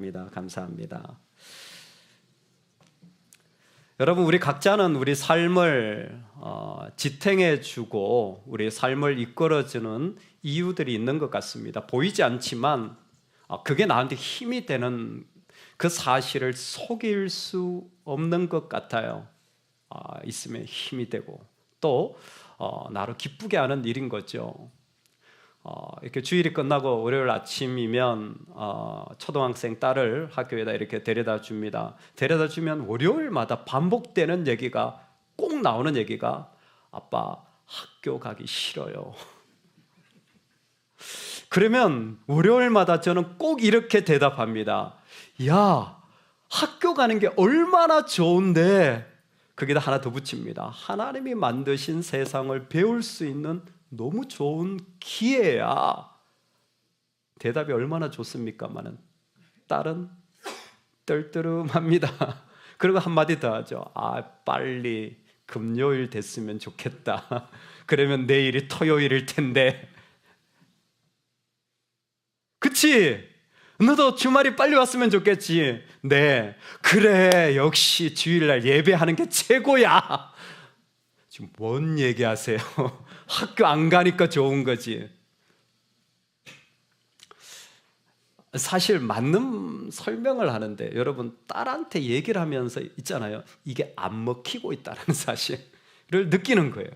감사합니다. 여러분, 우리 각자는 우리 삶을 지탱해주고 우리 삶을 이끌어주는 이유들이 있는 것 같습니다. 보이지 않지만 그게 나한테 힘이 되는 그 사실을 속일 수 없는 것 같아요. 있으면 힘이 되고 또 나를 기쁘게 하는 일인 거죠. 이렇게 주일이 끝나고 월요일 아침이면 초등학생 딸을 학교에다 이렇게 데려다 줍니다. 데려다 주면 월요일마다 반복되는 얘기가 꼭 나오는 얘기가 아빠 학교 가기 싫어요. 그러면 월요일마다 저는 꼭 이렇게 대답합니다. 야, 학교 가는 게 얼마나 좋은데. 거기다 하나 더 붙입니다. 하나님이 만드신 세상을 배울 수 있는 너무 좋은 기회야. 대답이 얼마나 좋습니까마는 딸은 떨떠름합니다. 그리고 한마디 더 하죠. 빨리 금요일 됐으면 좋겠다. 그러면 내일이 토요일일 텐데. 그치? 너도 주말이 빨리 왔으면 좋겠지. 네, 그래, 역시 주일날 예배하는 게 최고야. 지금 뭔 얘기하세요? 학교 안 가니까 좋은 거지. 사실 맞는 설명을 하는데 여러분, 딸한테 얘기를 하면서 있잖아요. 이게 안 먹히고 있다는 사실을 느끼는 거예요.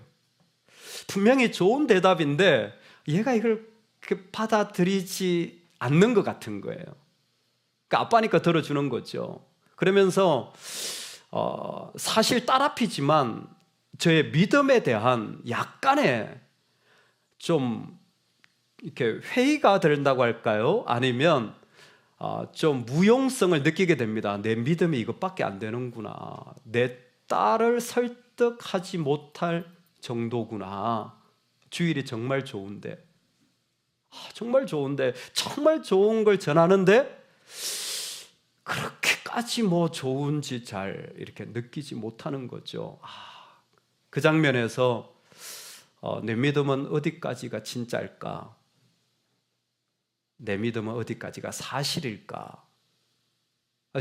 분명히 좋은 대답인데 얘가 이걸 받아들이지 않는 것 같은 거예요. 그러니까 아빠니까 들어주는 거죠. 그러면서 사실 딸 앞이지만 저의 믿음에 대한 약간의 좀 이렇게 회의가 된다고 할까요? 아니면 좀 무용성을 느끼게 됩니다. 내 믿음이 이것밖에 안 되는구나. 내 딸을 설득하지 못할 정도구나. 주일이 정말 좋은데, 정말 좋은데, 정말 좋은 걸 전하는데 그렇게까지 좋은지 잘 이렇게 느끼지 못하는 거죠. 그 장면에서 내 믿음은 어디까지가 진짜일까? 내 믿음은 어디까지가 사실일까?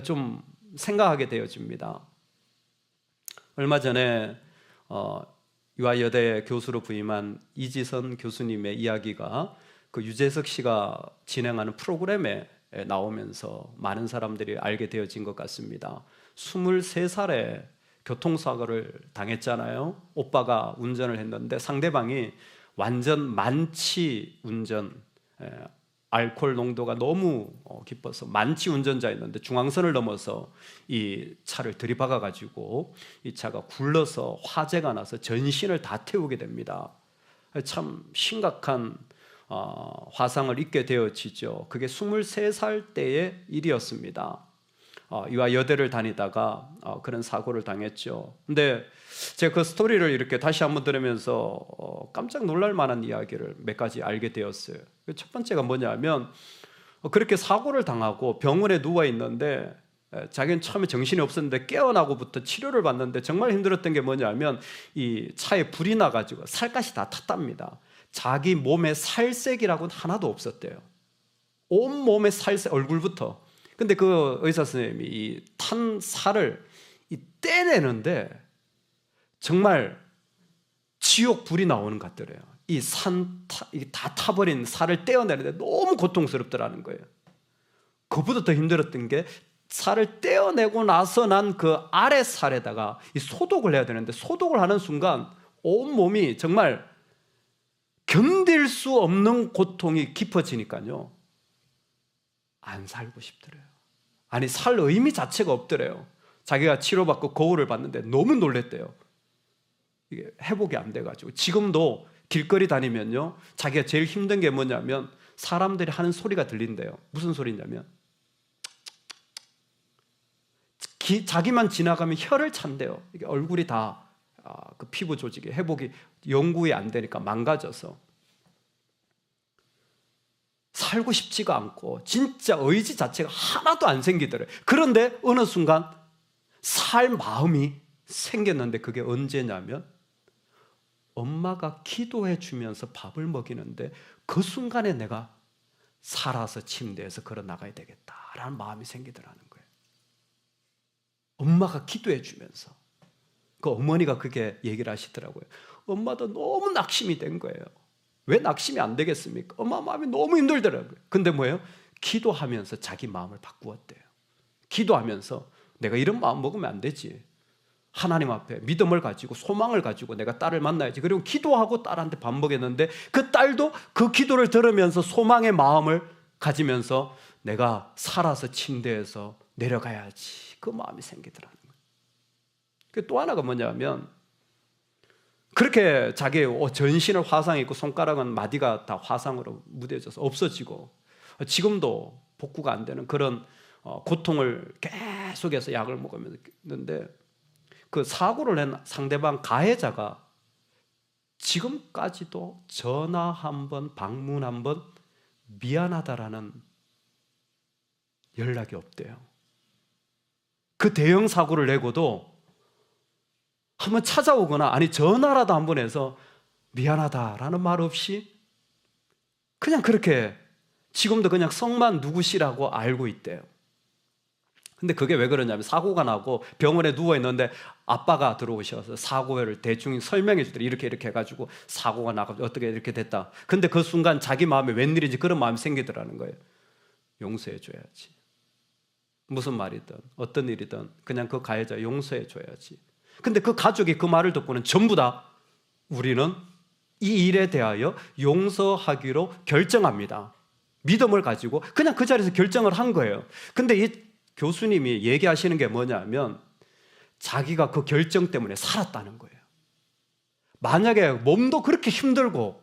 좀 생각하게 되어집니다. 얼마 전에 유아여대 교수로 부임한 이지선 교수님의 이야기가 그 유재석 씨가 진행하는 프로그램에 나오면서 많은 사람들이 알게 되어진 것 같습니다. 23살에 교통사고를 당했잖아요. 오빠가 운전을 했는데 상대방이 완전 만취 운전, 알코올 농도가 너무 깊어서 만취 운전자였는데 중앙선을 넘어서 이 차를 들이박아 가지고 이 차가 굴러서 화재가 나서 전신을 다 태우게 됩니다. 참 심각한 화상을 입게 되어지죠. 그게 23살 때의 일이었습니다. 유아여대를 다니다가 그런 사고를 당했죠. 근데 제가 그 스토리를 이렇게 다시 한번 들으면서 깜짝 놀랄 만한 이야기를 몇 가지 알게 되었어요. 첫 번째가 뭐냐면 그렇게 사고를 당하고 병원에 누워 있는데 자기는 처음에 정신이 없었는데 깨어나고부터 치료를 받는데 정말 힘들었던 게 뭐냐면 이 차에 불이 나가지고 살갗이 다 탔답니다. 자기 몸에 살색이라고는 하나도 없었대요. 온 몸에 살색, 얼굴부터. 근데 그 의사 선생님이 이 탄 살을 떼내는데 정말 지옥 불이 나오는 것 같더래요. 이 다 타버린 살을 떼어내는데 너무 고통스럽더라는 거예요. 그보다 더 힘들었던 게 살을 떼어내고 나서 난 그 아래 살에다가 이 소독을 해야 되는데 소독을 하는 순간 온 몸이 정말 견딜 수 없는 고통이 깊어지니까요. 안 살고 싶더래요. 아니, 살 의미 자체가 없더래요. 자기가 치료받고 거울을 봤는데 너무 놀랬대요. 이게 회복이 안 돼가지고 지금도 길거리 다니면요, 자기가 제일 힘든 게 뭐냐면 사람들이 하는 소리가 들린대요. 무슨 소리냐면 자기만 지나가면 혀를 찬대요. 이게 얼굴이 다 그 피부 조직이 회복이 연구이 안 되니까 망가져서 살고 싶지가 않고 진짜 의지 자체가 하나도 안 생기더래요. 그런데 어느 순간 살 마음이 생겼는데 그게 언제냐면 엄마가 기도해 주면서 밥을 먹이는데 그 순간에 내가 살아서 침대에서 걸어 나가야 되겠다라는 마음이 생기더라는 거예요. 엄마가 기도해 주면서 그 어머니가 그게 얘기를 하시더라고요. 엄마도 너무 낙심이 된 거예요. 왜 낙심이 안 되겠습니까? 엄마 마음이 너무 힘들더라고요. 근데 뭐예요? 기도하면서 자기 마음을 바꾸었대요. 기도하면서 내가 이런 마음 먹으면 안 되지. 하나님 앞에 믿음을 가지고 소망을 가지고 내가 딸을 만나야지. 그리고 기도하고 딸한테 밥 먹였는데 그 딸도 그 기도를 들으면서 소망의 마음을 가지면서 내가 살아서 침대에서 내려가야지. 그 마음이 생기더라는 거예요. 또 하나가 뭐냐면 그렇게 자기의 전신을 화상이 있고 손가락은 마디가 다 화상으로 무뎌져서 없어지고 지금도 복구가 안 되는 그런 고통을 계속해서 약을 먹으면서 그 사고를 낸 상대방 가해자가 지금까지도 전화 한 번, 방문 한 번, 미안하다라는 연락이 없대요. 그 대형 사고를 내고도 한번 찾아오거나 아니 전화라도 한 번 해서 미안하다라는 말 없이 그냥 그렇게 지금도 그냥 성만 누구시라고 알고 있대요. 근데 그게 왜 그러냐면 사고가 나고 병원에 누워있는데 아빠가 들어오셔서 사고를 대충 설명해 주더래요. 이렇게 해가지고 사고가 나고 어떻게 이렇게 됐다. 근데 그 순간 자기 마음에 웬일인지 그런 마음이 생기더라는 거예요. 용서해 줘야지. 무슨 말이든 어떤 일이든 그냥 그 가해자 용서해 줘야지. 근데 그 가족이 그 말을 듣고는 전부 다 우리는 이 일에 대하여 용서하기로 결정합니다. 믿음을 가지고 그냥 그 자리에서 결정을 한 거예요. 근데 이 교수님이 얘기하시는 게 뭐냐면 자기가 그 결정 때문에 살았다는 거예요. 만약에 몸도 그렇게 힘들고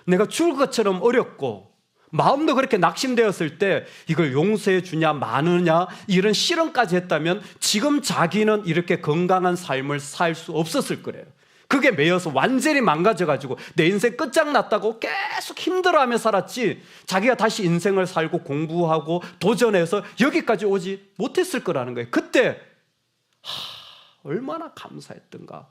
내가 죽을 것처럼 어렵고 마음도 그렇게 낙심되었을 때 이걸 용서해 주냐 마느냐 이런 실험까지 했다면 지금 자기는 이렇게 건강한 삶을 살 수 없었을 거예요. 그게 매여서 완전히 망가져가지고 내 인생 끝장났다고 계속 힘들어하며 살았지 자기가 다시 인생을 살고 공부하고 도전해서 여기까지 오지 못했을 거라는 거예요. 그때 얼마나 감사했던가.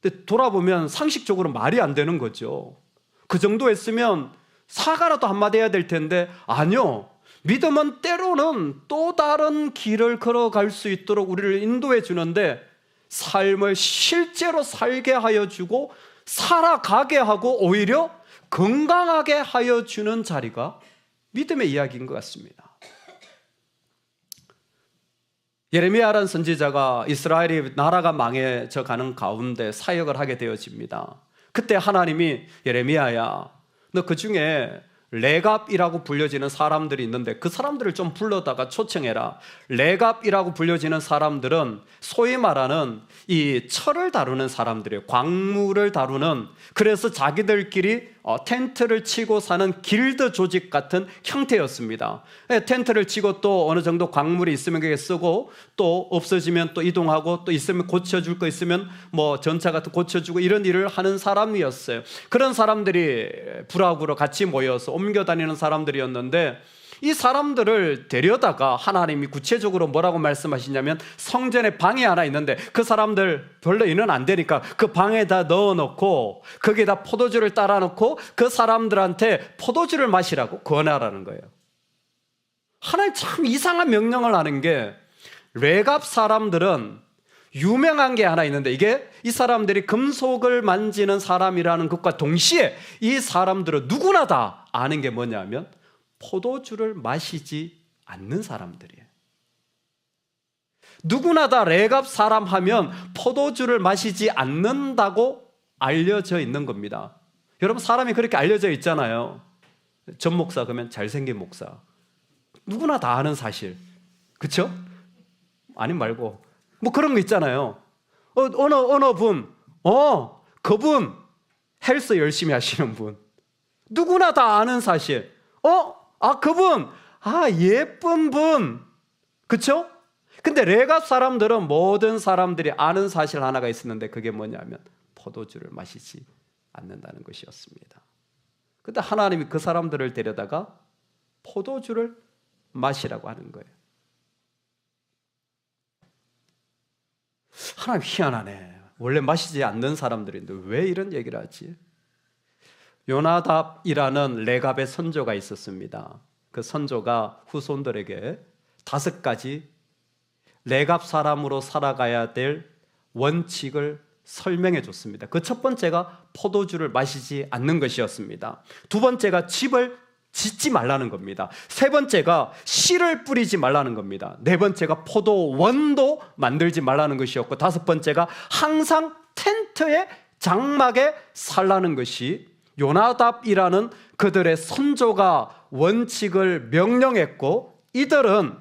근데 돌아보면 상식적으로 말이 안 되는 거죠. 그 정도 했으면 사과라도 한마디 해야 될 텐데 아니요. 믿음은 때로는 또 다른 길을 걸어갈 수 있도록 우리를 인도해 주는데 삶을 실제로 살게 하여 주고 살아가게 하고 오히려 건강하게 하여 주는 자리가 믿음의 이야기인 것 같습니다. 예레미야라는 선지자가 이스라엘이 나라가 망해져 가는 가운데 사역을 하게 되어집니다. 그때 하나님이 예레미야야 너 그 중에 레갑이라고 불려지는 사람들이 있는데 그 사람들을 좀 불러다가 초청해라. 레갑이라고 불려지는 사람들은 소위 말하는 이 철을 다루는 사람들이에요. 광물을 다루는, 그래서 자기들끼리 텐트를 치고 사는 길드 조직 같은 형태였습니다. 텐트를 치고 또 어느 정도 광물이 있으면 그게 쓰고 또 없어지면 또 이동하고 또 있으면 고쳐줄 거 있으면 뭐 전차 같은 고쳐주고 이런 일을 하는 사람이었어요. 그런 사람들이 부락으로 같이 모여서 옮겨 다니는 사람들이었는데 이 사람들을 데려다가 하나님이 구체적으로 뭐라고 말씀하시냐면 성전에 방이 하나 있는데 그 사람들 별로 인원 안 되니까 그 방에다 넣어놓고 거기에다 포도주를 따라 놓고 그 사람들한테 포도주를 마시라고 권하라는 거예요. 하나님 참 이상한 명령을 하는 게 레갑 사람들은 유명한 게 하나 있는데 이게 이 사람들이 금속을 만지는 사람이라는 것과 동시에 이 사람들은 누구나 다 아는 게 뭐냐면 포도주를 마시지 않는 사람들이에요. 누구나 다 레갑 사람 하면 포도주를 마시지 않는다고 알려져 있는 겁니다. 여러분 사람이 그렇게 알려져 있잖아요. 전 목사 그러면 잘생긴 목사. 누구나 다 아는 사실. 그렇죠? 아니 말고 뭐 그런 거 있잖아요. 어느 분, 그분 헬스 열심히 하시는 분. 누구나 다 아는 사실. 그분, 예쁜 분. 그쵸? 근데 레갑 사람들은 모든 사람들이 아는 사실 하나가 있었는데 그게 뭐냐면 포도주를 마시지 않는다는 것이었습니다. 근데 하나님이 그 사람들을 데려다가 포도주를 마시라고 하는 거예요. 하나님 희한하네. 원래 마시지 않는 사람들인데 왜 이런 얘기를 하지? 요나답이라는 레갑의 선조가 있었습니다. 그 선조가 후손들에게 5가지 레갑 사람으로 살아가야 될 원칙을 설명해 줬습니다. 그 첫 번째가 포도주를 마시지 않는 것이었습니다. 두 번째가 집을 짓지 말라는 겁니다. 세 번째가 씨를 뿌리지 말라는 겁니다. 네 번째가 포도원도 만들지 말라는 것이었고, 다섯 번째가 항상 텐트의 장막에 살라는 것이 요나답이라는 그들의 선조가 원칙을 명령했고, 이들은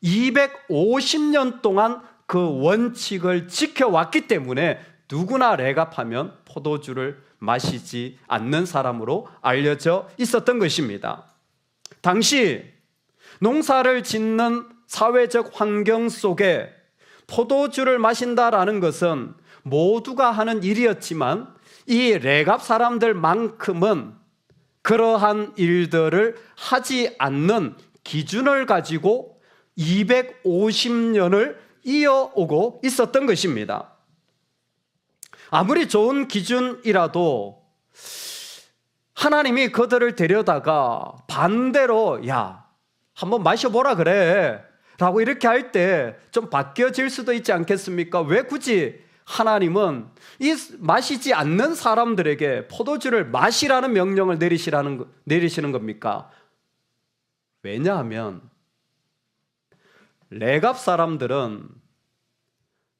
250년 동안 그 원칙을 지켜왔기 때문에 누구나 레갑하면 포도주를 마시지 않는 사람으로 알려져 있었던 것입니다. 당시 농사를 짓는 사회적 환경 속에 포도주를 마신다라는 것은 모두가 하는 일이었지만, 이 레갑 사람들만큼은 그러한 일들을 하지 않는 기준을 가지고 250년을 이어오고 있었던 것입니다. 아무리 좋은 기준이라도 하나님이 그들을 데려다가 반대로 야, 한번 마셔보라 그래 라고 이렇게 할 때 좀 바뀌어질 수도 있지 않겠습니까? 왜 굳이 하나님은 이 마시지 않는 사람들에게 포도주를 마시라는 명령을 내리시는 겁니까? 왜냐하면 레갑 사람들은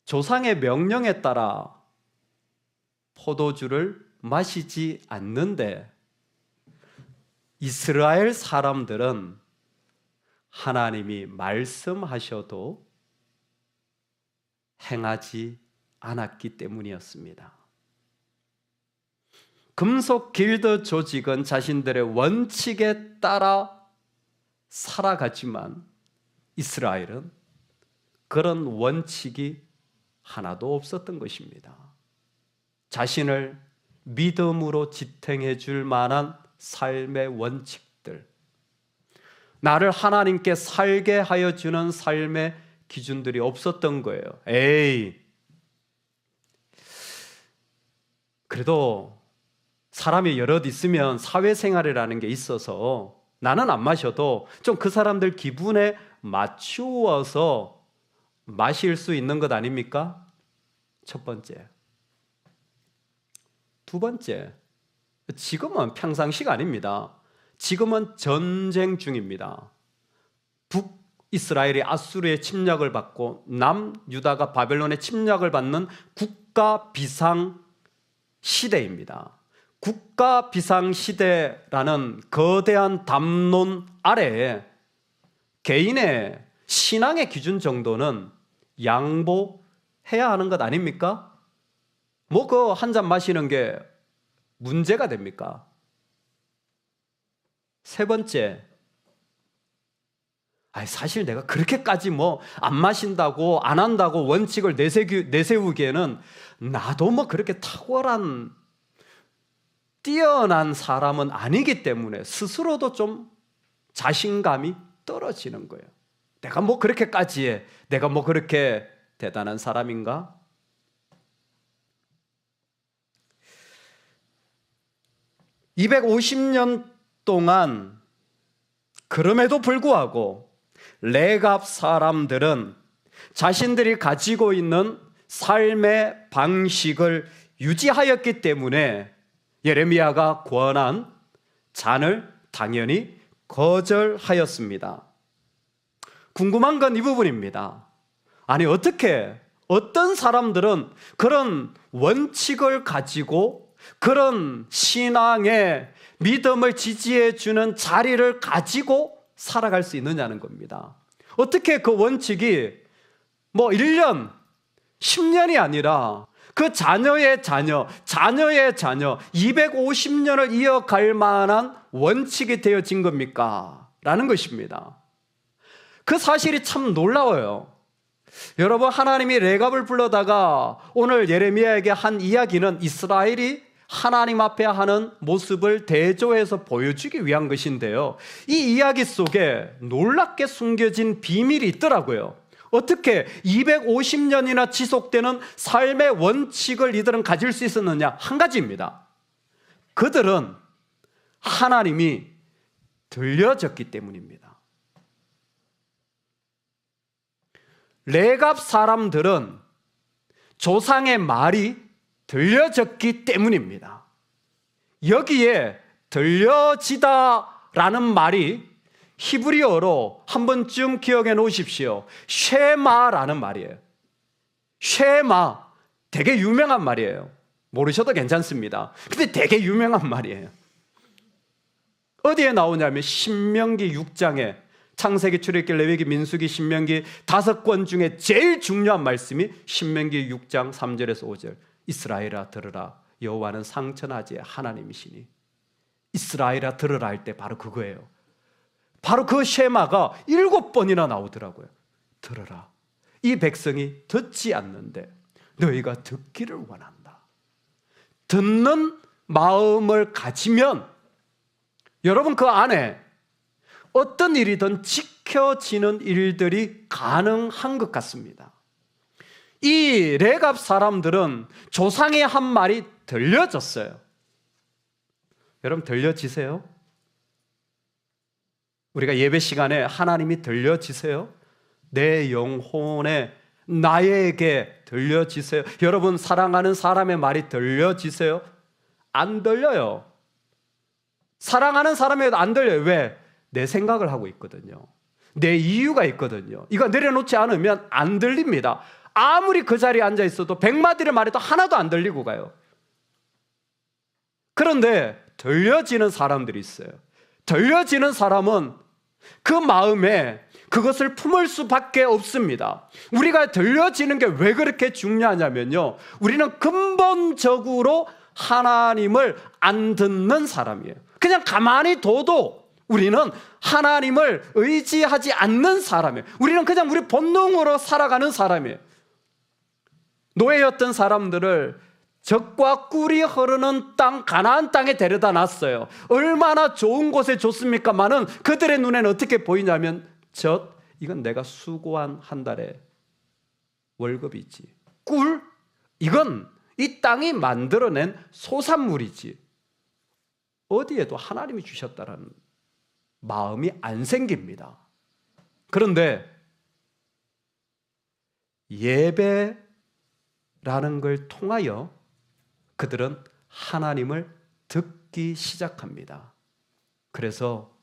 조상의 명령에 따라 포도주를 마시지 않는데, 이스라엘 사람들은 하나님이 말씀하셔도 행하지 않았기 때문이었습니다. 금속 길드 조직은 자신들의 원칙에 따라 살아갔지만, 이스라엘은 그런 원칙이 하나도 없었던 것입니다. 자신을 믿음으로 지탱해 줄 만한 삶의 원칙들, 나를 하나님께 살게 하여 주는 삶의 기준들이 없었던 거예요. 그래도 사람이 여럿 있으면 사회생활이라는 게 있어서 나는 안 마셔도 좀 그 사람들 기분에 맞추어서 마실 수 있는 것 아닙니까? 첫 번째. 두 번째, 지금은 평상시가 아닙니다. 지금은 전쟁 중입니다. 북이스라엘이 아수르의 침략을 받고 남유다가 바벨론의 침략을 받는 국가 비상 시대입니다. 국가 비상 시대라는 거대한 담론 아래에 개인의 신앙의 기준 정도는 양보해야 하는 것 아닙니까? 뭐 그 한 잔 마시는 게 문제가 됩니까? 세 번째, 사실 내가 그렇게까지 뭐 안 마신다고 안 한다고 원칙을 내세우기에는 나도 뭐 그렇게 탁월한 뛰어난 사람은 아니기 때문에 스스로도 좀 자신감이 떨어지는 거예요. 내가 뭐 그렇게까지 해? 내가 뭐 그렇게 대단한 사람인가? 250년 동안 그럼에도 불구하고 레갑 사람들은 자신들이 가지고 있는 삶의 방식을 유지하였기 때문에 예레미야가 권한 잔을 당연히 거절하였습니다. 궁금한 건 이 부분입니다. 아니, 어떻게 어떤 사람들은 그런 원칙을 가지고 그런 신앙의 믿음을 지지해 주는 자리를 가지고 살아갈 수 있느냐는 겁니다. 어떻게 그 원칙이 뭐 1년, 10년이 아니라 그 자녀의 자녀, 자녀의 자녀 250년을 이어갈 만한 원칙이 되어진 겁니까? 라는 것입니다. 그 사실이 참 놀라워요. 여러분, 하나님이 레갑을 불러다가 오늘 예레미야에게 한 이야기는 이스라엘이 하나님 앞에 하는 모습을 대조해서 보여주기 위한 것인데요, 이 이야기 속에 놀랍게 숨겨진 비밀이 있더라고요. 어떻게 250년이나 지속되는 삶의 원칙을 이들은 가질 수 있었느냐? 한 가지입니다. 그들은 하나님이 들려졌기 때문입니다. 레갑 사람들은 조상의 말이 들려졌기 때문입니다. 여기에 들려지다라는 말이 히브리어로 한 번쯤 기억해 놓으십시오. 쉐마라는 말이에요. 쉐마, 되게 유명한 말이에요. 모르셔도 괜찮습니다. 근데 되게 유명한 말이에요. 어디에 나오냐면 신명기 6장에 창세기, 출애굽기, 레위기, 민수기, 신명기 5권 중에 제일 중요한 말씀이 신명기 6장 3절에서 5절. 이스라엘아 들으라, 여호와는 상천하지의 하나님이시니. 이스라엘아 들으라 할 때 바로 그거예요. 바로 그 쉐마가 7번이나 나오더라고요. 들으라, 이 백성이 듣지 않는데 너희가 듣기를 원한다. 듣는 마음을 가지면 여러분 그 안에 어떤 일이든 지켜지는 일들이 가능한 것 같습니다. 이 레갑 사람들은 조상의 한 말이 들려졌어요. 여러분 들려지세요? 우리가 예배 시간에 하나님이 들려지세요? 내 영혼에 나에게 들려지세요? 여러분 사랑하는 사람의 말이 들려지세요? 안 들려요. 사랑하는 사람에게도 안 들려요. 왜? 내 생각을 하고 있거든요. 내 이유가 있거든요. 이거 내려놓지 않으면 안 들립니다. 아무리 그 자리에 앉아 있어도 100마디를 말해도 하나도 안 들리고 가요. 그런데 들려지는 사람들이 있어요. 들려지는 사람은 그 마음에 그것을 품을 수밖에 없습니다. 우리가 들려지는 게 왜 그렇게 중요하냐면요, 우리는 근본적으로 하나님을 안 듣는 사람이에요. 그냥 가만히 둬도 우리는 하나님을 의지하지 않는 사람이에요. 우리는 그냥 우리 본능으로 살아가는 사람이에요. 노예였던 사람들을 젖과 꿀이 흐르는 땅, 가나안 땅에 데려다 놨어요. 얼마나 좋은 곳에 줬습니까마는 그들의 눈에는 어떻게 보이냐면 젖, 이건 내가 수고한 한 달에 월급이지. 꿀, 이건 이 땅이 만들어낸 소산물이지. 어디에도 하나님이 주셨다라는 마음이 안 생깁니다. 그런데 예배라는 걸 통하여 그들은 하나님을 듣기 시작합니다. 그래서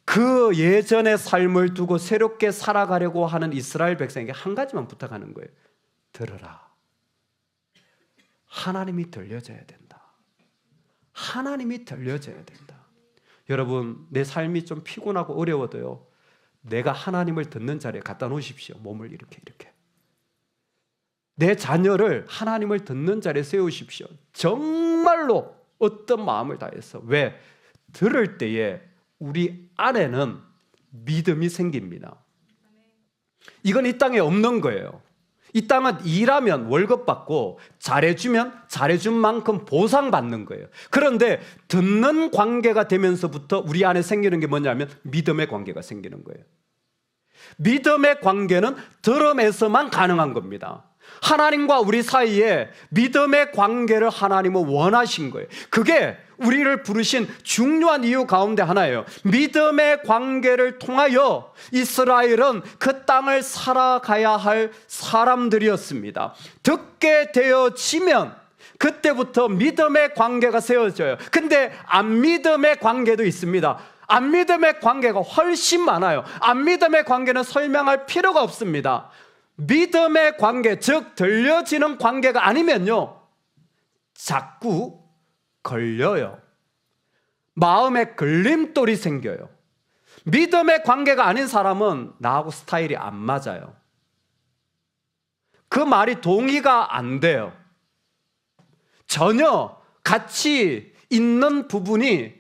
그 예전의 삶을 두고 새롭게 살아가려고 하는 이스라엘 백성에게 한 가지만 부탁하는 거예요. 들으라. 하나님이 들려져야 된다. 하나님이 들려져야 된다. 여러분, 내 삶이 좀 피곤하고 어려워도요, 내가 하나님을 듣는 자리에 갖다 놓으십시오. 몸을 이렇게. 내 자녀를 하나님을 듣는 자리에 세우십시오. 정말로 어떤 마음을 다해서. 왜? 들을 때에 우리 안에는 믿음이 생깁니다. 이건 이 땅에 없는 거예요. 이 땅은 일하면 월급 받고 잘해주면 잘해준 만큼 보상받는 거예요. 그런데 듣는 관계가 되면서부터 우리 안에 생기는 게 뭐냐면 믿음의 관계가 생기는 거예요. 믿음의 관계는 들음에서만 가능한 겁니다. 하나님과 우리 사이에 믿음의 관계를 하나님은 원하신 거예요. 그게 우리를 부르신 중요한 이유 가운데 하나예요. 믿음의 관계를 통하여 이스라엘은 그 땅을 살아가야 할 사람들이었습니다. 듣게 되어지면 그때부터 믿음의 관계가 세워져요. 근데 안 믿음의 관계도 있습니다. 안 믿음의 관계가 훨씬 많아요. 안 믿음의 관계는 설명할 필요가 없습니다. 믿음의 관계, 즉 들려지는 관계가 아니면요, 자꾸 걸려요. 마음에 걸림돌이 생겨요. 믿음의 관계가 아닌 사람은 나하고 스타일이 안 맞아요. 그 말이 동의가 안 돼요. 전혀 같이 있는 부분이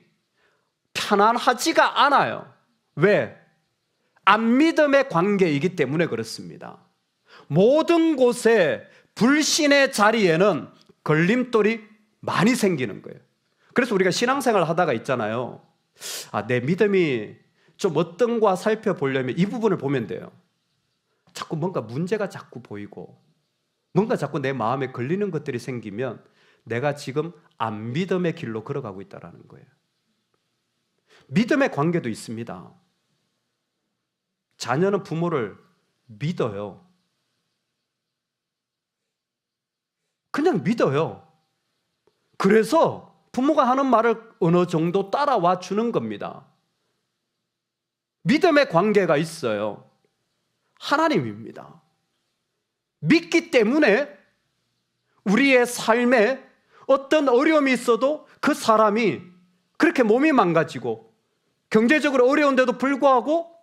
편안하지가 않아요. 왜? 안 믿음의 관계이기 때문에 그렇습니다. 모든 곳에 불신의 자리에는 걸림돌이 많이 생기는 거예요. 그래서 우리가 신앙생활 하다가 있잖아요. 내 믿음이 좀 어떤가 살펴보려면 이 부분을 보면 돼요. 자꾸 뭔가 문제가 자꾸 보이고 뭔가 자꾸 내 마음에 걸리는 것들이 생기면 내가 지금 안 믿음의 길로 걸어가고 있다는 거예요. 믿음의 관계도 있습니다. 자녀는 부모를 믿어요. 그냥 믿어요. 그래서 부모가 하는 말을 어느 정도 따라와 주는 겁니다. 믿음의 관계가 있어요. 하나님입니다. 믿기 때문에 우리의 삶에 어떤 어려움이 있어도 그 사람이 그렇게 몸이 망가지고 경제적으로 어려운데도 불구하고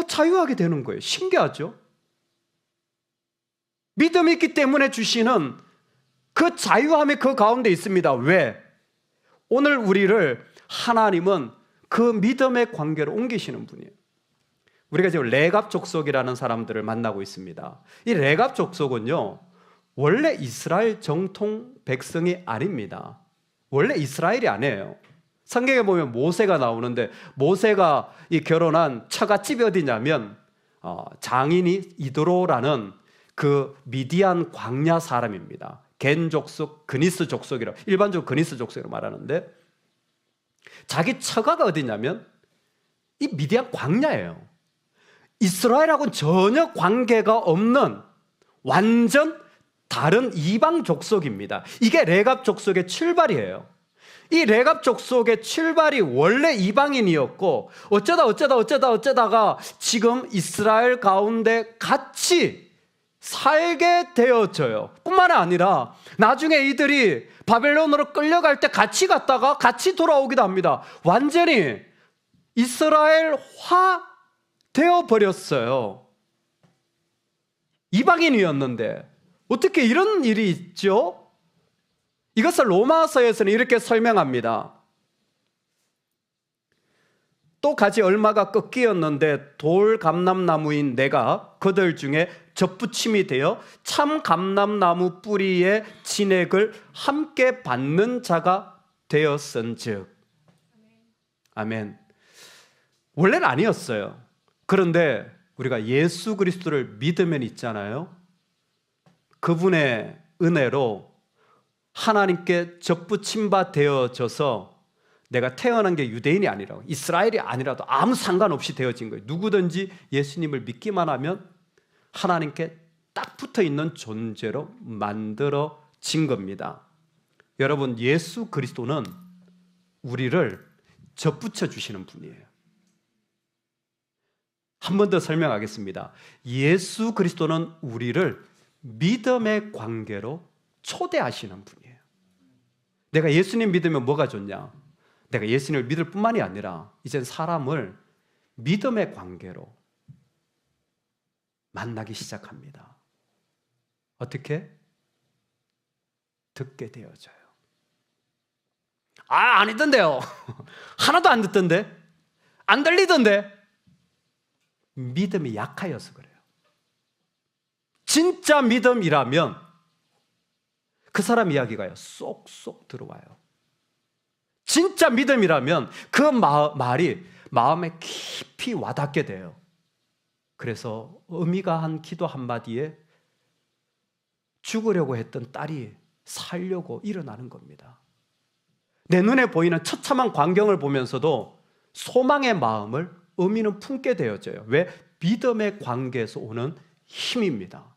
자유하게 되는 거예요. 신기하죠? 믿음이 있기 때문에 주시는 그 자유함이 그 가운데 있습니다. 왜? 오늘 우리를 하나님은 그 믿음의 관계로 옮기시는 분이에요. 우리가 지금 레갑 족속이라는 사람들을 만나고 있습니다. 이 레갑 족속은요, 원래 이스라엘 정통 백성이 아닙니다. 원래 이스라엘이 아니에요. 성경에 보면 모세가 나오는데 모세가 이 결혼한 처갓집이 어디냐면 장인이 이드로라는 그 미디안 광야 사람입니다. 겐 족속, 그니스 족속이라고 일반적으로 그니스 족속이라고 말하는데 자기 처가가 어디냐면 이 미디안 광야예요. 이스라엘하고는 전혀 관계가 없는 완전 다른 이방 족속입니다. 이게 레갑 족속의 출발이에요. 이 레갑 족속의 출발이 원래 이방인이었고 어쩌다가 지금 이스라엘 가운데 같이 살게 되어져요. 뿐만 아니라 나중에 이들이 바벨론으로 끌려갈 때 같이 갔다가 같이 돌아오기도 합니다. 완전히 이스라엘화 되어버렸어요. 이방인이었는데 어떻게 이런 일이 있죠? 이것을 로마서에서는 이렇게 설명합니다. 또 가지 얼마가 꺾이었는데 돌 감람나무인 내가 그들 중에 접붙임이 되어 참 감람나무 뿌리의 진액을 함께 받는 자가 되었은즉. 아멘. 원래는 아니었어요. 그런데 우리가 예수 그리스도를 믿으면 있잖아요. 그분의 은혜로 하나님께 접붙임 바 되어져서 내가 태어난 게 유대인이 아니라고 이스라엘이 아니라도 아무 상관없이 되어진 거예요. 누구든지 예수님을 믿기만 하면 하나님께 딱 붙어있는 존재로 만들어진 겁니다. 여러분, 예수 그리스도는 우리를 접붙여 주시는 분이에요. 한 번 더 설명하겠습니다. 예수 그리스도는 우리를 믿음의 관계로 초대하시는 분이에요. 내가 예수님 믿으면 뭐가 좋냐? 내가 예수님을 믿을 뿐만이 아니라 이젠 사람을 믿음의 관계로 만나기 시작합니다. 어떻게? 듣게 되어져요. 아니던데요. 하나도 안 듣던데? 안 들리던데? 믿음이 약하여서 그래요. 진짜 믿음이라면 그 사람 이야기가요, 쏙쏙 들어와요. 진짜 믿음이라면 그 말이 마음에 깊이 와닿게 돼요. 그래서 어미가 한 기도 한마디에 죽으려고 했던 딸이 살려고 일어나는 겁니다. 내 눈에 보이는 처참한 광경을 보면서도 소망의 마음을 어미는 품게 되어져요. 왜? 믿음의 관계에서 오는 힘입니다.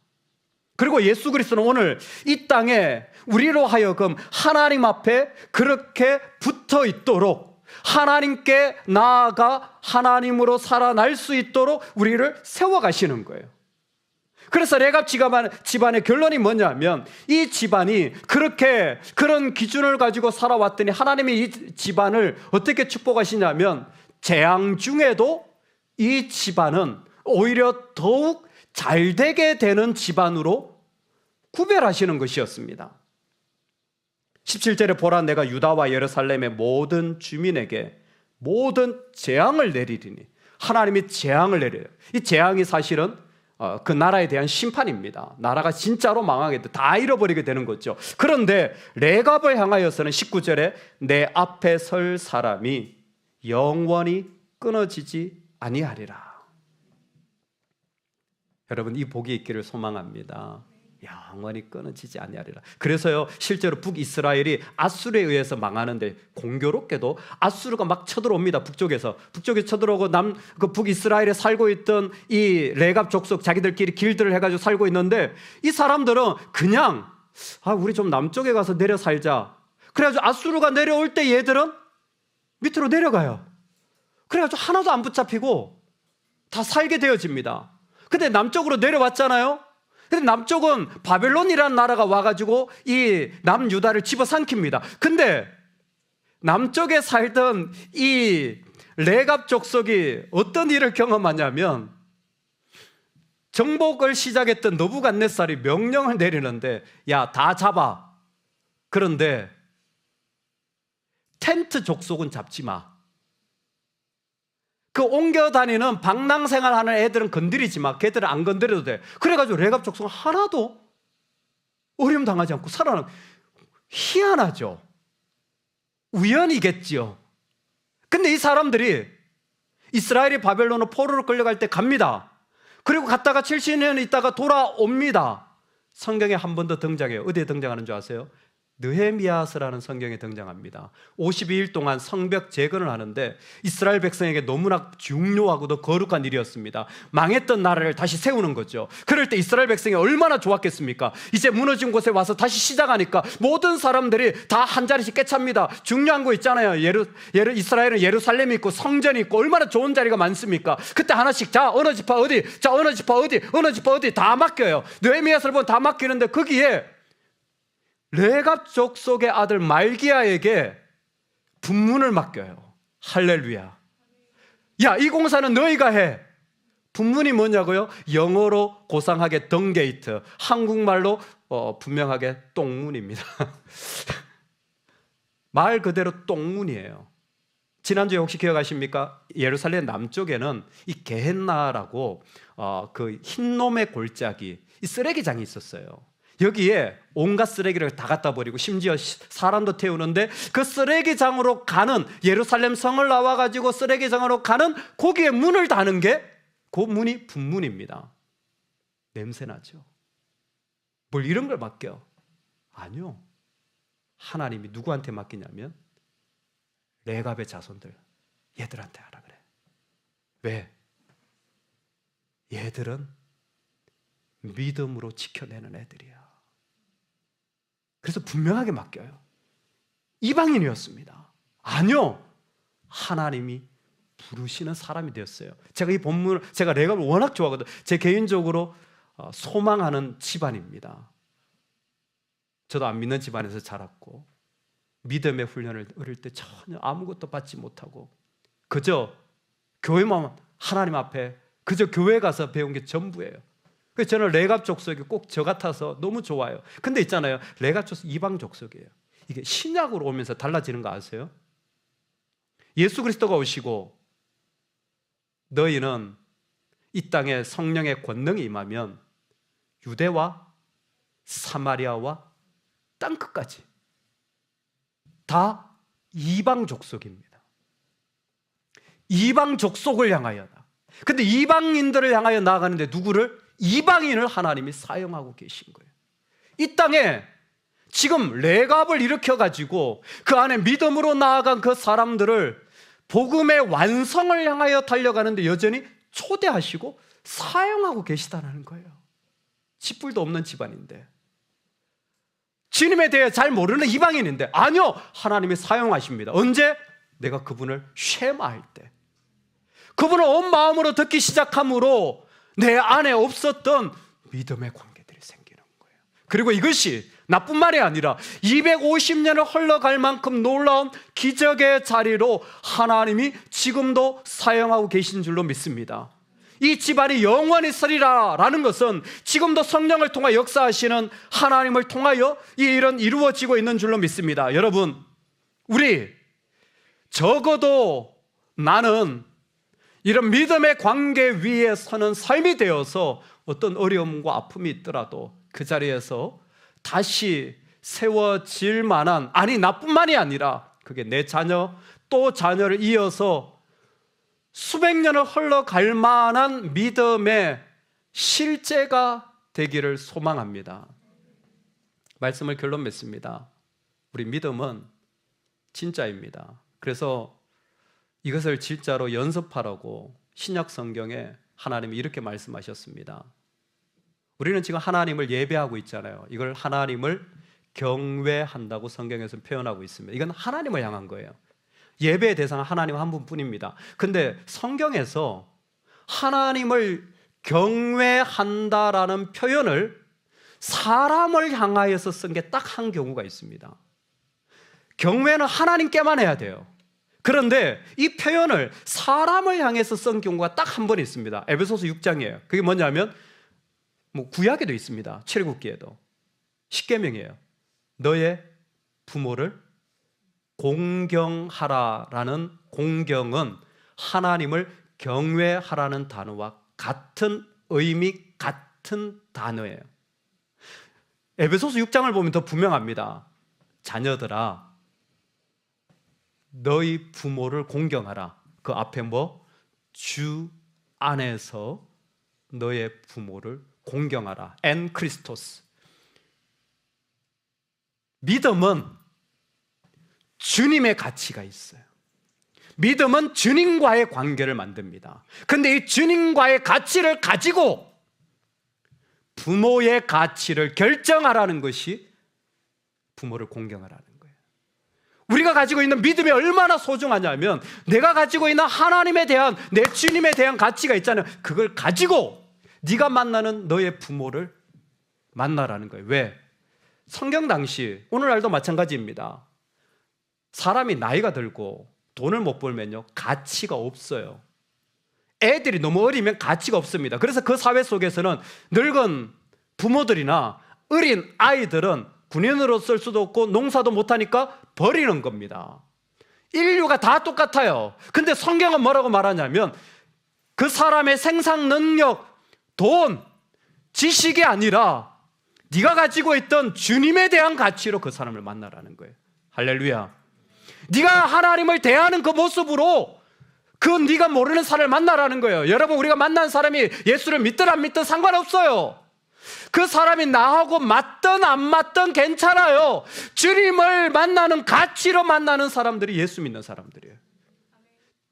그리고 예수 그리스도는 오늘 이 땅에 우리로 하여금 하나님 앞에 그렇게 붙어 있도록 하나님께 나아가 하나님으로 살아날 수 있도록 우리를 세워가시는 거예요. 그래서 레갑 집안의 결론이 뭐냐면 이 집안이 그렇게 그런 기준을 가지고 살아왔더니 하나님이 이 집안을 어떻게 축복하시냐면 재앙 중에도 이 집안은 오히려 더욱 잘되게 되는 집안으로 구별하시는 것이었습니다. 17절에 보라, 내가 유다와 예루살렘의 모든 주민에게 모든 재앙을 내리리니. 하나님이 재앙을 내려요. 이 재앙이 사실은 그 나라에 대한 심판입니다. 나라가 진짜로 망하게 돼, 다 잃어버리게 되는 거죠. 그런데 레갑을 향하여서는 19절에 내 앞에 설 사람이 영원히 끊어지지 아니하리라. 여러분, 이 복이 있기를 소망합니다. 영원히 끊어지지 아니하리라. 그래서요, 실제로 북이스라엘이 아수르에 의해서 망하는데, 공교롭게도 아수르가 막 쳐들어옵니다. 북쪽에 쳐들어오고 그 북이스라엘에 살고 있던 이 레갑 족속, 자기들끼리 길드를 해가지고 살고 있는데, 이 사람들은 그냥 우리 좀 남쪽에 가서 내려 살자. 그래가지고 아수르가 내려올 때 얘들은 밑으로 내려가요. 그래가지고 하나도 안 붙잡히고 다 살게 되어집니다. 근데 남쪽으로 내려왔잖아요. 근데 남쪽은 바벨론이라는 나라가 와가지고 이 남유다를 집어삼킵니다. 근데 남쪽에 살던 이 레갑 족속이 어떤 일을 경험하냐면, 정복을 시작했던 느부갓네살이 명령을 내리는데, 야, 다 잡아. 그런데 텐트 족속은 잡지 마. 그 옮겨 다니는 방랑생활하는 애들은 건드리지 마. 걔들은 안 건드려도 돼. 그래가지고 레갑 족속은 하나도 어려움 당하지 않고 살아나는. 희한하죠. 우연이겠지요. 근데 이 사람들이 이스라엘이 바벨론으로 포로로 끌려갈 때 갑니다. 그리고 갔다가 70년 있다가 돌아옵니다. 성경에 한 번 더 등장해요. 어디에 등장하는 줄 아세요? 느헤미야서라는 성경에 등장합니다. 52일 동안 성벽 재건을 하는데 이스라엘 백성에게 너무나 중요하고도 거룩한 일이었습니다. 망했던 나라를 다시 세우는 거죠. 그럴 때 이스라엘 백성이 얼마나 좋았겠습니까? 이제 무너진 곳에 와서 다시 시작하니까 모든 사람들이 다 한 자리씩 깨찹니다. 중요한 거 있잖아요. 이스라엘은 예루살렘이 있고 성전이 있고 얼마나 좋은 자리가 많습니까? 그때 하나씩, 자, 어느 지파 어디, 자, 어느 지파 어디, 어느 지파 어디 다 맡겨요. 느헤미야서를 보면 다 맡기는데, 거기에 레갑 족속의 아들 말기야에게 분문을 맡겨요. 할렐루야. 야, 이 공사는 너희가 해. 분문이 뭐냐고요? 영어로 고상하게 덩게이트, 한국말로 분명하게 똥문입니다. 말 그대로 똥문이에요. 지난주에 혹시 기억하십니까? 예루살렘 남쪽에는 이 게헨나라고 그 흰놈의 골짜기, 이 쓰레기장이 있었어요. 여기에 온갖 쓰레기를 다 갖다 버리고 심지어 사람도 태우는데, 그 쓰레기장으로 가는, 예루살렘 성을 나와가지고 쓰레기장으로 가는 거기에 문을 다는 게, 그 문이 분문입니다. 냄새나죠? 뭘 이런 걸 맡겨? 아니요. 하나님이 누구한테 맡기냐면 레갑의 자손들, 얘들한테 하라 그래. 왜? 얘들은 믿음으로 지켜내는 애들이야. 그래서 분명하게 맡겨요. 이방인이었습니다. 아니요, 하나님이 부르시는 사람이 되었어요. 제가 이 본문을, 제가 레갑을 워낙 좋아하거든요. 제 개인적으로 소망하는 집안입니다. 저도 안 믿는 집안에서 자랐고, 믿음의 훈련을 어릴 때 전혀 아무것도 받지 못하고 그저 교회만, 하나님 앞에 그저 교회 가서 배운 게 전부예요. 그래서 저는 레갑 족속이 꼭 저 같아서 너무 좋아요. 근데 있잖아요, 레갑 족속 이방 족속이에요. 이게 신약으로 오면서 달라지는 거 아세요? 예수 그리스도가 오시고 너희는 이 땅에 성령의 권능이 임하면 유대와 사마리아와 땅끝까지 다 이방 족속입니다. 이방 족속을 향하여다. 근데 이방인들을 향하여 나아가는데 누구를? 이방인을 하나님이 사용하고 계신 거예요. 이 땅에 지금 레갑을 일으켜가지고 그 안에 믿음으로 나아간 그 사람들을 복음의 완성을 향하여 달려가는데 여전히 초대하시고 사용하고 계시다는 거예요. 쥐뿔도 없는 집안인데, 주님에 대해 잘 모르는 이방인인데, 아니요, 하나님이 사용하십니다. 언제? 내가 그분을 쉐마할 때, 그분을 온 마음으로 듣기 시작함으로 내 안에 없었던 믿음의 관계들이 생기는 거예요. 그리고 이것이 나뿐만이 아니라 250년을 흘러갈 만큼 놀라운 기적의 자리로 하나님이 지금도 사용하고 계신 줄로 믿습니다. 이 집안이 영원히 서리라 라는 것은 지금도 성령을 통해 역사하시는 하나님을 통하여 이 일은 이루어지고 있는 줄로 믿습니다. 여러분, 우리 적어도 나는 이런 믿음의 관계 위에 서는 삶이 되어서 어떤 어려움과 아픔이 있더라도 그 자리에서 다시 세워질 만한, 아니 나뿐만이 아니라 그게 내 자녀 또 자녀를 이어서 수백 년을 흘러갈 만한 믿음의 실제가 되기를 소망합니다. 말씀을 결론 맺습니다. 우리 믿음은 진짜입니다. 그래서 이것을 진짜로 연습하라고 신약 성경에 하나님이 이렇게 말씀하셨습니다. 우리는 지금 하나님을 예배하고 있잖아요. 이걸 하나님을 경외한다고 성경에서 표현하고 있습니다. 이건 하나님을 향한 거예요. 예배의 대상은 하나님 한 분뿐입니다. 근데 성경에서 하나님을 경외한다라는 표현을 사람을 향하여서 쓴 게 딱 한 경우가 있습니다. 경외는 하나님께만 해야 돼요. 그런데 이 표현을 사람을 향해서 쓴 경우가 딱 한 번 있습니다. 에베소서 6장이에요. 그게 뭐냐면 구약에도 있습니다. 출애굽기에도. 십계명이에요. 너의 부모를 공경하라라는 공경은 하나님을 경외하라는 단어와 같은 의미, 같은 단어예요. 에베소서 6장을 보면 더 분명합니다. 자녀들아, 너희 부모를 공경하라. 그 앞에 주 안에서 너의 부모를 공경하라. 엔 크리스토스. 믿음은 주님의 가치가 있어요. 믿음은 주님과의 관계를 만듭니다. 근데 이 주님과의 가치를 가지고 부모의 가치를 결정하라는 것이 부모를 공경하라는 거예요. 우리가 가지고 있는 믿음이 얼마나 소중하냐면 내가 가지고 있는 하나님에 대한, 내 주님에 대한 가치가 있잖아요. 그걸 가지고 네가 만나는 너의 부모를 만나라는 거예요. 왜? 성경 당시, 오늘날도 마찬가지입니다. 사람이 나이가 들고 돈을 못 벌면요, 가치가 없어요. 애들이 너무 어리면 가치가 없습니다. 그래서 그 사회 속에서는 늙은 부모들이나 어린 아이들은 군인으로 쓸 수도 없고 농사도 못하니까 버리는 겁니다. 인류가 다 똑같아요. 근데 성경은 뭐라고 말하냐면 그 사람의 생산 능력, 돈, 지식이 아니라 네가 가지고 있던 주님에 대한 가치로 그 사람을 만나라는 거예요. 할렐루야. 네가 하나님을 대하는 그 모습으로 그 네가 모르는 사람을 만나라는 거예요. 여러분, 우리가 만난 사람이 예수를 믿든 안 믿든 상관없어요. 그 사람이 나하고 맞든 안 맞든 괜찮아요. 주님을 만나는 가치로 만나는 사람들이 예수 믿는 사람들이에요.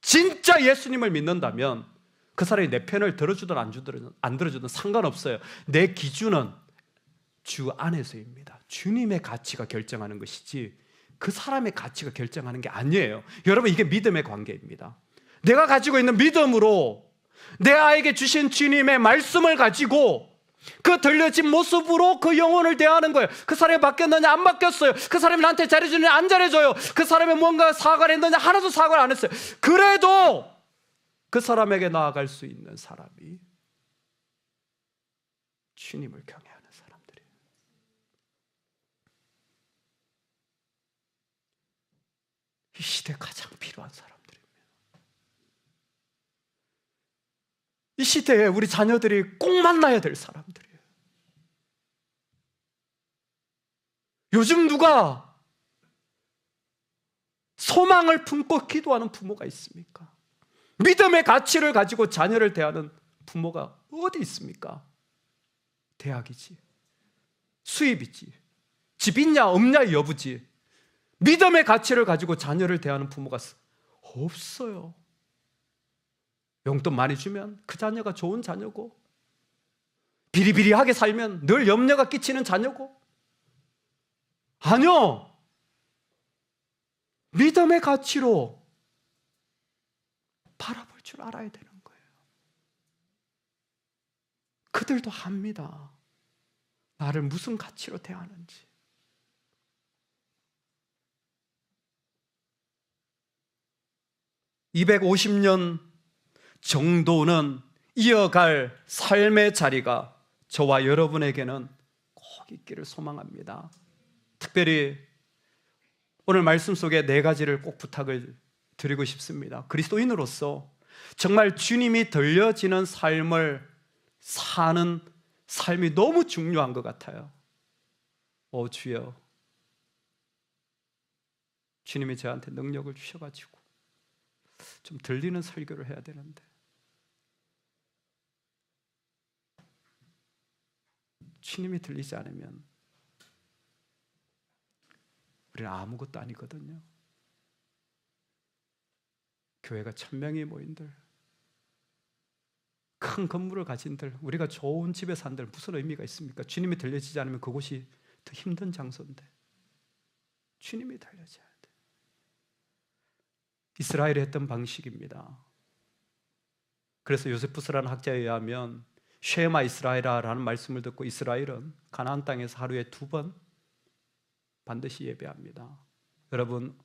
진짜 예수님을 믿는다면 그 사람이 내 편을 들어주든 안 들어주든 상관없어요. 내 기준은 주 안에서입니다. 주님의 가치가 결정하는 것이지 그 사람의 가치가 결정하는 게 아니에요. 여러분, 이게 믿음의 관계입니다. 내가 가지고 있는 믿음으로 내 아이에게 주신 주님의 말씀을 가지고 그 들려진 모습으로 그 영혼을 대하는 거예요. 그 사람이 바뀌었느냐 안 바뀌었어요. 그 사람이 나한테 잘해주느냐 안 잘해줘요. 그 사람이 뭔가 사과를 했느냐 하나도 사과를 안 했어요. 그래도 그 사람에게 나아갈 수 있는 사람이 주님을 경외하는 사람들이에요. 이 시대에 가장 필요한 사람들입니다. 이 시대에 우리 자녀들이 꼭 만나야 될 사람들이에요. 요즘 누가 소망을 품고 기도하는 부모가 있습니까? 믿음의 가치를 가지고 자녀를 대하는 부모가 어디 있습니까? 대학이지, 수입이지, 집 있냐 없냐 여부지, 믿음의 가치를 가지고 자녀를 대하는 부모가 없어요. 용돈 많이 주면 그 자녀가 좋은 자녀고, 비리비리하게 살면 늘 염려가 끼치는 자녀고. 아니요, 믿음의 가치로 바라볼 줄 알아야 되는 거예요. 그들도 합니다. 나를 무슨 가치로 대하는지. (250년) 정도는 이어갈 삶의 자리가 저와 여러분에게는 꼭 있기를 소망합니다. 특별히 오늘 말씀 속에 4가지를 꼭 부탁을 드리고 싶습니다. 그리스도인으로서 정말 주님이 들려지는 삶을 사는 삶이 너무 중요한 것 같아요. 주여, 주님이 저한테 능력을 주셔가지고 좀 들리는 설교를 해야 되는데 주님이 들리지 않으면 우리는 아무것도 아니거든요. 교회가 1000명이 모인들, 큰 건물을 가진들, 우리가 좋은 집에 산들 무슨 의미가 있습니까? 주님이 들려지지 않으면 그곳이 더 힘든 장소인데 주님이 들려져야 돼. 이스라엘이 했던 방식입니다. 그래서 요세푸스라는 학자에 의하면 쉐마 이스라엘아라는 말씀을 듣고 이스라엘은 가나안 땅에서 하루에 2번 반드시 예배합니다. 여러분,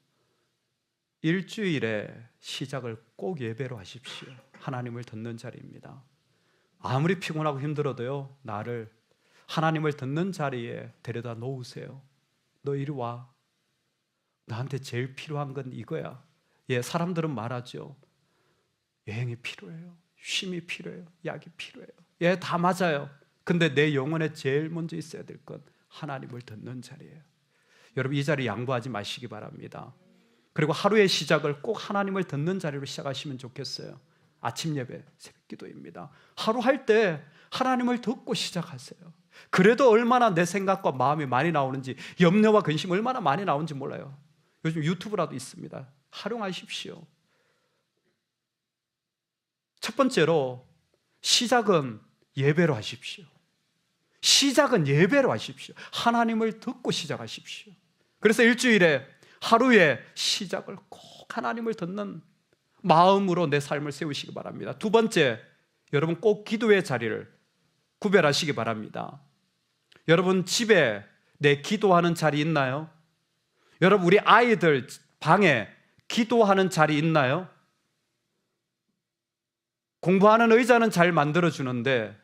일주일의 시작을 꼭 예배로 하십시오. 하나님을 듣는 자리입니다. 아무리 피곤하고 힘들어도요, 나를 하나님을 듣는 자리에 데려다 놓으세요. 너 이리 와. 나한테 제일 필요한 건 이거야. 예, 사람들은 말하죠. 여행이 필요해요. 쉼이 필요해요. 약이 필요해요. 예, 다 맞아요. 근데 내 영혼에 제일 먼저 있어야 될 건 하나님을 듣는 자리예요. 여러분, 이 자리 양보하지 마시기 바랍니다. 그리고 하루의 시작을 꼭 하나님을 듣는 자리로 시작하시면 좋겠어요. 아침 예배, 새벽 기도입니다. 하루 할 때 하나님을 듣고 시작하세요. 그래도 얼마나 내 생각과 마음이 많이 나오는지, 염려와 근심 얼마나 많이 나오는지 몰라요. 요즘 유튜브라도 있습니다. 활용하십시오. 첫 번째로 시작은 예배로 하십시오. 시작은 예배로 하십시오. 하나님을 듣고 시작하십시오. 그래서 일주일에 하루의 시작을 꼭 하나님을 듣는 마음으로 내 삶을 세우시기 바랍니다. 두 번째, 여러분 꼭 기도의 자리를 구별하시기 바랍니다. 여러분 집에 내 기도하는 자리 있나요? 여러분 우리 아이들 방에 기도하는 자리 있나요? 공부하는 의자는 잘 만들어주는데,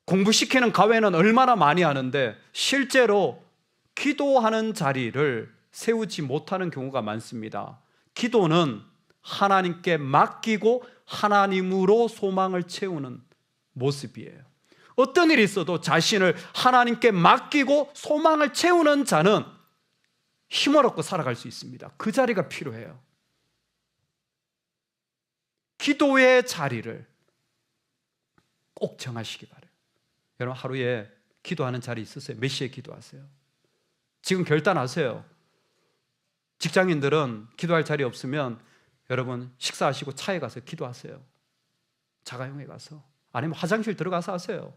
공부시키는 가회는 얼마나 많이 하는데 실제로 기도하는 자리를 세우지 못하는 경우가 많습니다. 기도는 하나님께 맡기고 하나님으로 소망을 채우는 모습이에요. 어떤 일이 있어도 자신을 하나님께 맡기고 소망을 채우는 자는 힘을 얻고 살아갈 수 있습니다. 그 자리가 필요해요. 기도의 자리를 꼭 정하시기 바라요. 여러분 하루에 기도하는 자리 있으세요? 몇 시에 기도하세요? 지금 결단하세요. 직장인들은 기도할 자리 없으면 여러분 식사하시고 차에 가서 기도하세요. 자가용에 가서, 아니면 화장실 들어가서 하세요.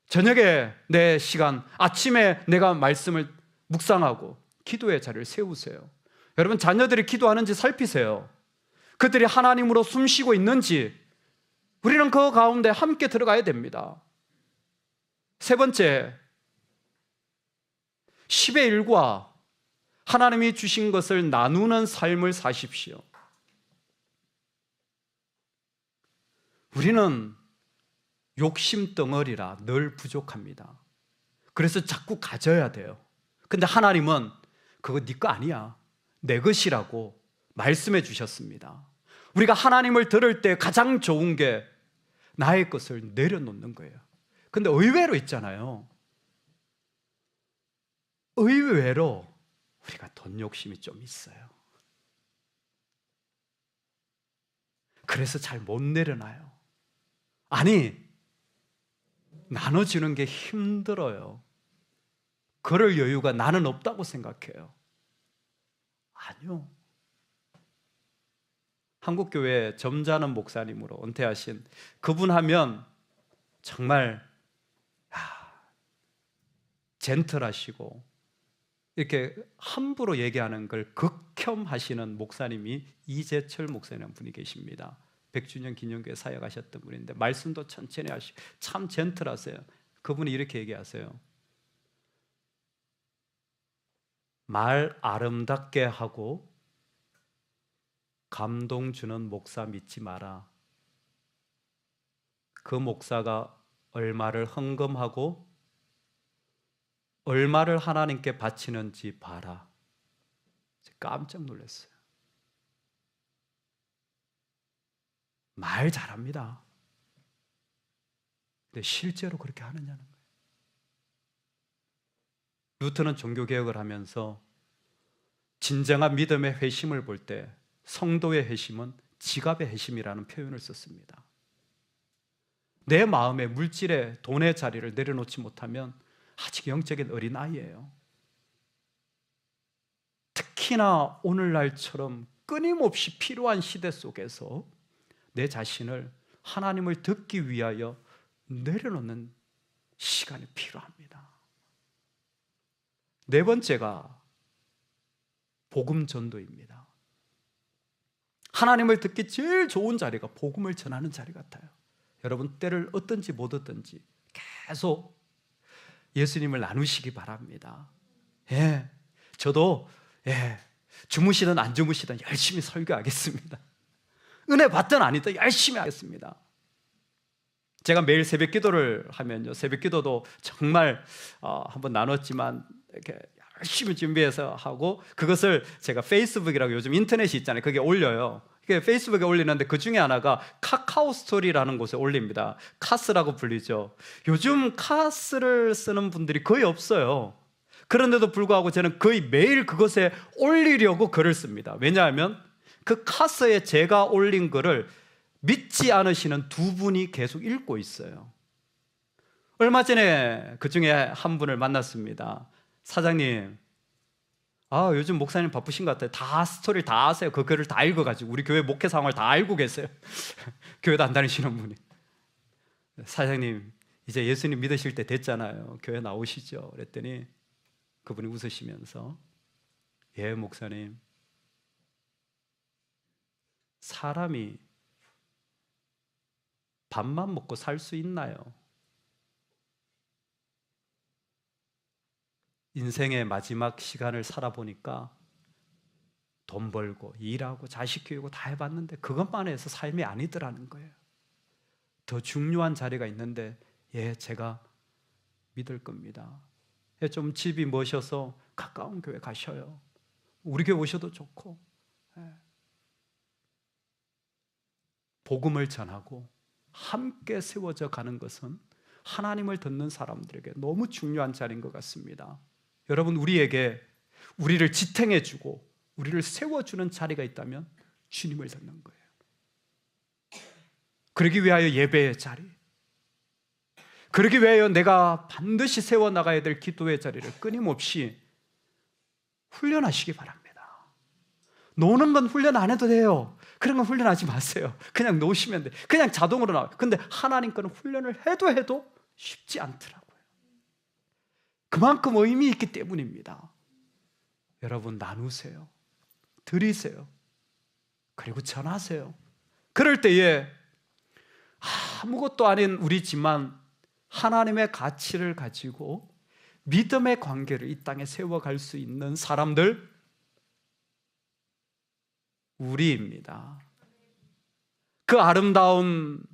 저녁에 내 시간, 아침에 내가 말씀을 묵상하고 기도의 자리를 세우세요. 여러분 자녀들이 기도하는지 살피세요. 그들이 하나님으로 숨쉬고 있는지 우리는 그 가운데 함께 들어가야 됩니다. 세 번째, 10의 1과 하나님이 주신 것을 나누는 삶을 사십시오. 우리는 욕심 덩어리라 늘 부족합니다. 그래서 자꾸 가져야 돼요. 근데 하나님은 그거 네 거 아니야, 내 것이라고 말씀해 주셨습니다. 우리가 하나님을 들을 때 가장 좋은 게 나의 것을 내려놓는 거예요. 근데 의외로 있잖아요. 의외로 우리가 돈 욕심이 좀 있어요. 그래서 잘 못 내려놔요. 아니, 나눠주는 게 힘들어요. 그럴 여유가 나는 없다고 생각해요. 아니요. 한국교회 점잖은 목사님으로 은퇴하신 그분 하면 정말 젠틀하시고 이렇게 함부로 얘기하는 걸 극혐하시는 목사님이 이재철 목사님이라는 분이 계십니다. 100주년 기념교회 사역하셨던 분인데 말씀도 천천히 하시고 참 젠틀하세요. 그분이 이렇게 얘기하세요. 말 아름답게 하고 감동 주는 목사 믿지 마라. 그 목사가 얼마를 헌금하고 얼마를 하나님께 바치는지 봐라. 깜짝 놀랐어요. 말 잘합니다. 근데 실제로 그렇게 하느냐는 거예요. 루터는 종교개혁을 하면서 진정한 믿음의 회심을 볼 때 성도의 회심은 지갑의 회심이라는 표현을 썼습니다. 내 마음의 물질의 돈의 자리를 내려놓지 못하면 아직 영적인 어린아이예요. 특히나 오늘날처럼 끊임없이 필요한 시대 속에서 내 자신을 하나님을 듣기 위하여 내려놓는 시간이 필요합니다. 네 번째가 복음 전도입니다. 하나님을 듣기 제일 좋은 자리가 복음을 전하는 자리 같아요. 여러분, 때를 얻든지 못 얻든지 계속 예수님을 나누시기 바랍니다. 저도 주무시든 안 주무시든 열심히 설교하겠습니다. 은혜 받든 아니든 열심히 하겠습니다. 제가 매일 새벽 기도를 하면요, 새벽 기도도 정말 한번 나눴지만 이렇게 열심히 준비해서 하고, 그것을 제가 페이스북이라고 요즘 인터넷이 있잖아요, 그게 올려요. 페이스북에 올리는데 그 중에 하나가 카카오 스토리라는 곳에 올립니다. 카스라고 불리죠. 요즘 카스를 쓰는 분들이 거의 없어요. 그런데도 불구하고 저는 거의 매일 그것에 올리려고 글을 씁니다. 왜냐하면 그 카스에 제가 올린 글을 믿지 않으시는 두 분이 계속 읽고 있어요. 얼마 전에 그 중에 한 분을 만났습니다. 사장님, 요즘 목사님 바쁘신 것 같아요. 다 스토리 다 아세요. 그 글을 다 읽어가지고 우리 교회 목회 상황을 다 알고 계세요. 교회도 안 다니시는 분이. 사장님, 이제 예수님 믿으실 때 됐잖아요. 교회 나오시죠. 그랬더니 그분이 웃으시면서, 예, 목사님, 사람이 밥만 먹고 살 수 있나요? 인생의 마지막 시간을 살아보니까 돈 벌고 일하고 자식 키우고 다 해봤는데 그것만 해서 삶이 아니더라는 거예요. 더 중요한 자리가 있는데, 제가 믿을 겁니다. 좀 집이 머셔서 가까운 교회 가셔요. 우리 교회 오셔도 좋고. 복음을 전하고 함께 세워져 가는 것은 하나님을 듣는 사람들에게 너무 중요한 자리인 것 같습니다. 여러분, 우리에게 우리를 지탱해주고 우리를 세워주는 자리가 있다면 주님을 듣는 거예요. 그러기 위하여 예배의 자리, 그러기 위하여 내가 반드시 세워나가야 될 기도의 자리를 끊임없이 훈련하시기 바랍니다. 노는 건 훈련 안 해도 돼요. 그런 건 훈련하지 마세요. 그냥 놓으시면 돼요. 그냥 자동으로 나와요. 근데 하나님 거는 훈련을 해도 쉽지 않더라고요. 그만큼 의미 있기 때문입니다. 여러분, 나누세요. 드리세요. 그리고 전하세요. 그럴 때에 아무것도 아닌 우리지만 하나님의 가치를 가지고 믿음의 관계를 이 땅에 세워갈 수 있는 사람들, 우리입니다. 그 아름다운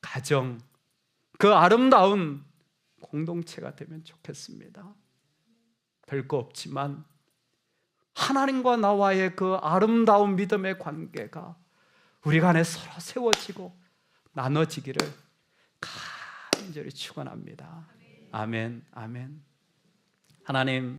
가정, 그 아름다운 공동체가 되면 좋겠습니다. 별거 없지만 하나님과 나와의 그 아름다운 믿음의 관계가 우리 간에 서로 세워지고 나눠지기를 간절히 축원합니다. 아멘, 아멘. 하나님,